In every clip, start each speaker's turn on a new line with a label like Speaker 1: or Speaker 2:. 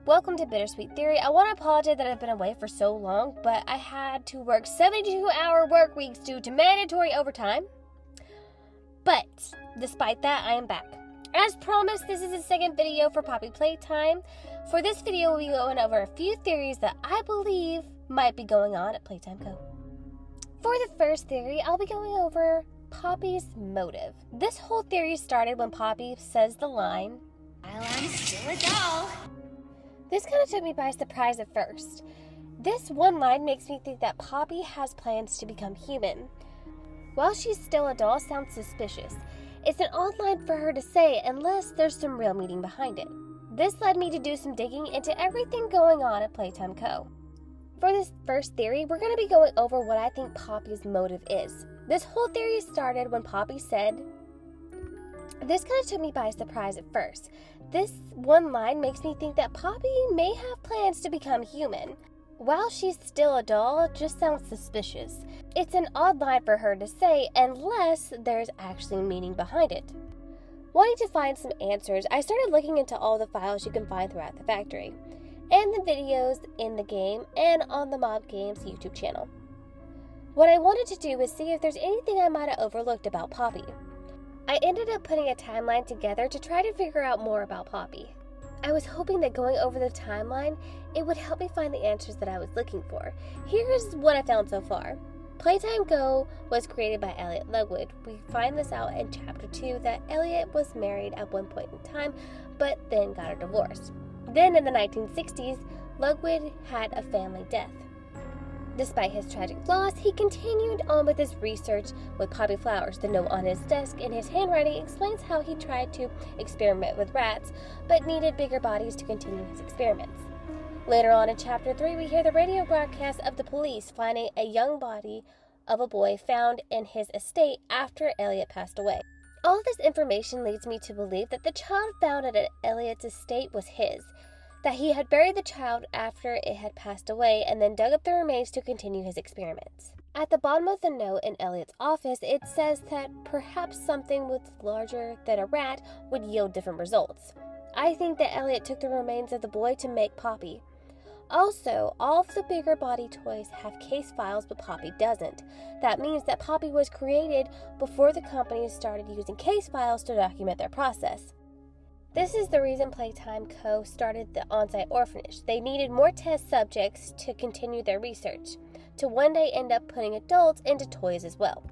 Speaker 1: Welcome to Bittersweet Theory. I want to apologize that I've been away for so long, but I had to work 72-hour work weeks due to mandatory overtime. But despite that, I am back. As promised, this is the second video for Poppy Playtime. For this video, we'll be going over a few theories that I believe might be going on at Playtime Co. For the first theory, I'll be going over Poppy's motive. This whole theory started when Poppy says the line, "While I'm still a doll." This kind of took me by surprise at first. This one line makes me think that Poppy has plans to become human. While she's still a doll sounds suspicious. It's an odd line for her to say unless there's some real meaning behind it. This led me to do some digging into everything going on at Playtime Co. For this first theory, we're going to be going over what I think Poppy's motive is. This whole theory started when Poppy said, this kind of took me by surprise at first. This one line makes me think that Poppy may have plans to become human. While she's still a doll, it just sounds suspicious. It's an odd line for her to say unless there's actually meaning behind it. Wanting to find some answers, I started looking into all the files you can find throughout the factory, and the videos in the game and on the Mob Games YouTube channel. What I wanted to do was see if there's anything I might have overlooked about Poppy. I ended up putting a timeline together to try to figure out more about Poppy. I was hoping that going over the timeline, it would help me find the answers that I was looking for. Here's what I found so far. Playtime Go was created by Elliot Ludwig. We find this out in Chapter 2 that Elliot was married at one point in time, but then got a divorce. Then in the 1960s, Ludwig had a family death. Despite his tragic loss, he continued on with his research with Poppy Flowers. The note on his desk in his handwriting explains how he tried to experiment with rats, but needed bigger bodies to continue his experiments. Later on in Chapter 3, we hear the radio broadcast of the police finding a young body of a boy found in his estate after Elliot passed away. All this information leads me to believe that the child found at Elliot's estate was his, that he had buried the child after it had passed away and then dug up the remains to continue his experiments. At the bottom of the note in Elliot's office, it says that perhaps something with larger than a rat would yield different results. I think that Elliot took the remains of the boy to make Poppy. Also, all of the bigger body toys have case files, but Poppy doesn't. That means that Poppy was created before the company started using case files to document their process. This is the reason Playtime Co. started the on-site orphanage. They needed more test subjects to continue their research, to one day end up putting adults into toys as well.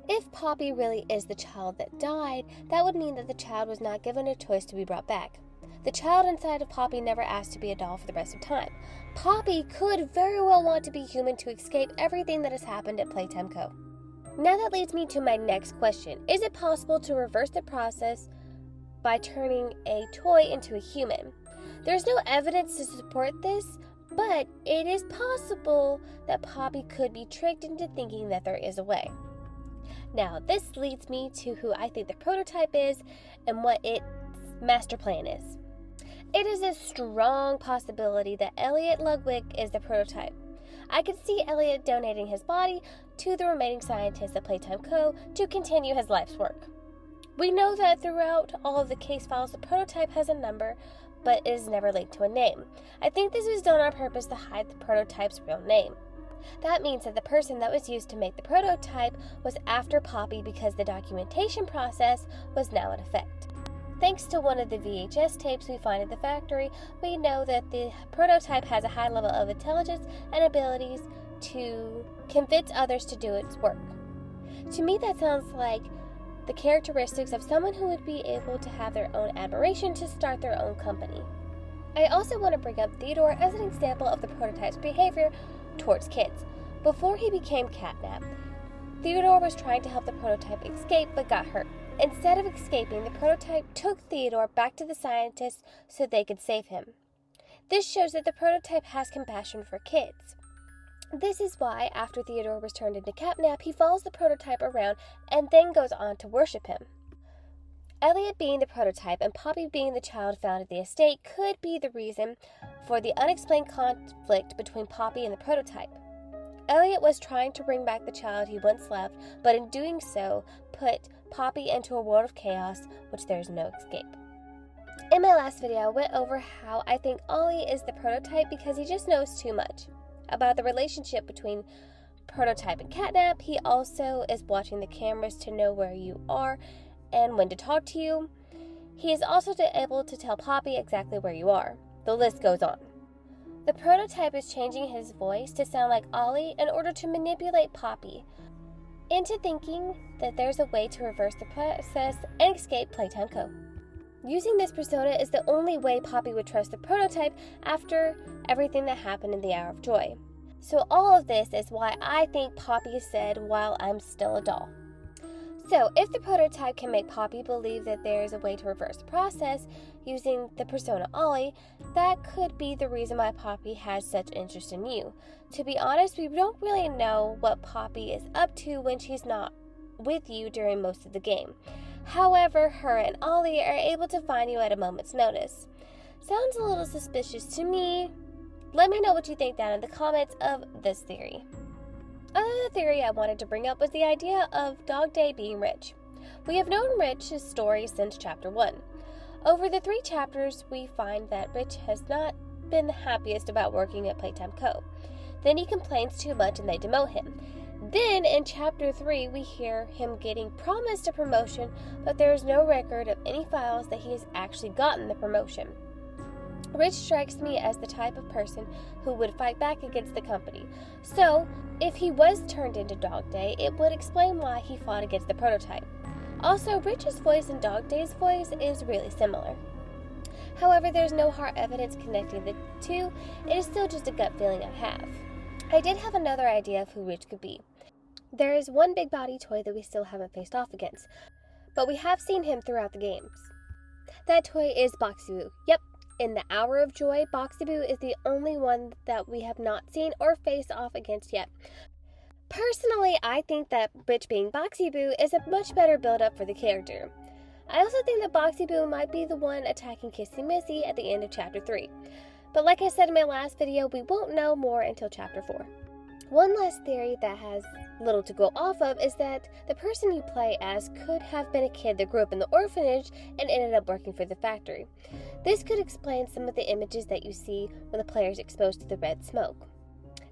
Speaker 1: If Poppy really is the child that died, that would mean that the child was not given a choice to be brought back. The child inside of Poppy never asked to be a doll for the rest of time. Poppy could very well want to be human to escape everything that has happened at Playtime Co. Now that leads me to my next question. Is it possible to reverse the process by turning a toy into a human? There's no evidence to support this, but it is possible that Poppy could be tricked into thinking that there is a way. Now, this leads me to who I think the prototype is and what its master plan is. It is a strong possibility that Elliot Ludwig is the prototype. I could see Elliot donating his body to the remaining scientists at Playtime Co. to continue his life's work. We know that throughout all of the case files, the prototype has a number, but it is never linked to a name. I think this was done on purpose to hide the prototype's real name. That means that the person that was used to make the prototype was after Poppy because the documentation process was now in effect. Thanks to one of the VHS tapes we find at the factory, we know that the prototype has a high level of intelligence and abilities to convince others to do its work. To me, that sounds like the characteristics of someone who would be able to have their own admiration to start their own company. I also want to bring up Theodore as an example of the prototype's behavior towards kids. Before he became catnapped, Theodore was trying to help the prototype escape but got hurt. Instead of escaping, the prototype took Theodore back to the scientists so they could save him. This shows that the prototype has compassion for kids. This is why, after Theodore was turned into catnap, he follows the prototype around and then goes on to worship him. Elliot being the prototype and Poppy being the child found at the estate could be the reason for the unexplained conflict between Poppy and the prototype. Elliot was trying to bring back the child he once left, but in doing so, put Poppy into a world of chaos which there is no escape. In my last video, I went over how I think Ollie is the prototype because he just knows too much about the relationship between Prototype and Catnap. He also is watching the cameras to know where you are and when to talk to you. He is also able to tell Poppy exactly where you are. The list goes on. The Prototype is changing his voice to sound like Ollie in order to manipulate Poppy into thinking that there's a way to reverse the process and escape Playtime Co. Using this persona is the only way Poppy would trust the Prototype after everything that happened in the Hour of Joy. So all of this is why I think Poppy said, "While I'm still a doll." So if the Prototype can make Poppy believe that there is a way to reverse the process using the persona Ollie, that could be the reason why Poppy has such interest in you. To be honest, we don't really know what Poppy is up to when she's not with you during most of the game. However, her and Ollie are able to find you at a moment's notice. Sounds a little suspicious to me. Let me know what you think down in the comments of this theory. Another theory I wanted to bring up was the idea of Dog Day being Rich. We have known Rich's story since Chapter 1. Over the 3 chapters, we find that Rich has not been the happiest about working at Playtime Co. Then he complains too much and they demote him. Then in Chapter 3, we hear him getting promised a promotion, but there is no record of any files that he has actually gotten the promotion. Rich strikes me as the type of person who would fight back against the company. So, if he was turned into Dog Day, it would explain why he fought against the Prototype. Also, Rich's voice and Dog Day's voice is really similar. However, there's no hard evidence connecting the two. It is still just a gut feeling I have. I did have another idea of who Rich could be. There is one big body toy that we still haven't faced off against, but we have seen him throughout the games. That toy is Boxy Boo. Yep. In the Hour of Joy, Boxy Boo is the only one that we have not seen or faced off against yet. Personally, I think that Rich being Boxy Boo is a much better build-up for the character. I also think that Boxy Boo might be the one attacking Kissy Missy at the end of Chapter 3. But like I said in my last video, we won't know more until Chapter 4. One last theory that has little to go off of is that the person you play as could have been a kid that grew up in the orphanage and ended up working for the factory. This could explain some of the images that you see when the player is exposed to the red smoke.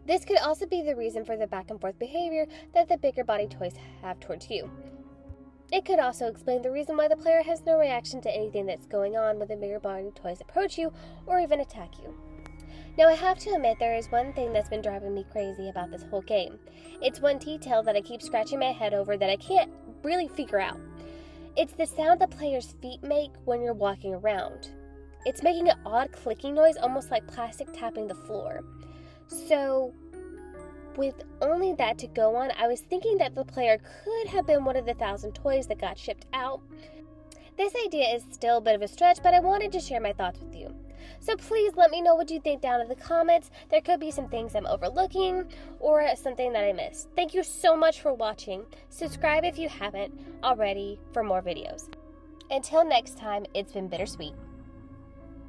Speaker 1: This could also be the reason for the back and forth behavior that the bigger body toys have towards you. It could also explain the reason why the player has no reaction to anything that's going on when the bigger body toys approach you or even attack you. Now, I have to admit there is one thing that's been driving me crazy about this whole game. It's one detail that I keep scratching my head over that I can't really figure out. It's the sound the player's feet make when you're walking around. It's making an odd clicking noise, almost like plastic tapping the floor. So, with only that to go on, I was thinking that the player could have been one of the 1,000 toys that got shipped out. This idea is still a bit of a stretch, but I wanted to share my thoughts with you. So please let me know what you think down in the comments. There could be some things I'm overlooking or something that I missed. Thank you so much for watching. Subscribe if you haven't already for more videos. Until next time, it's been bittersweet.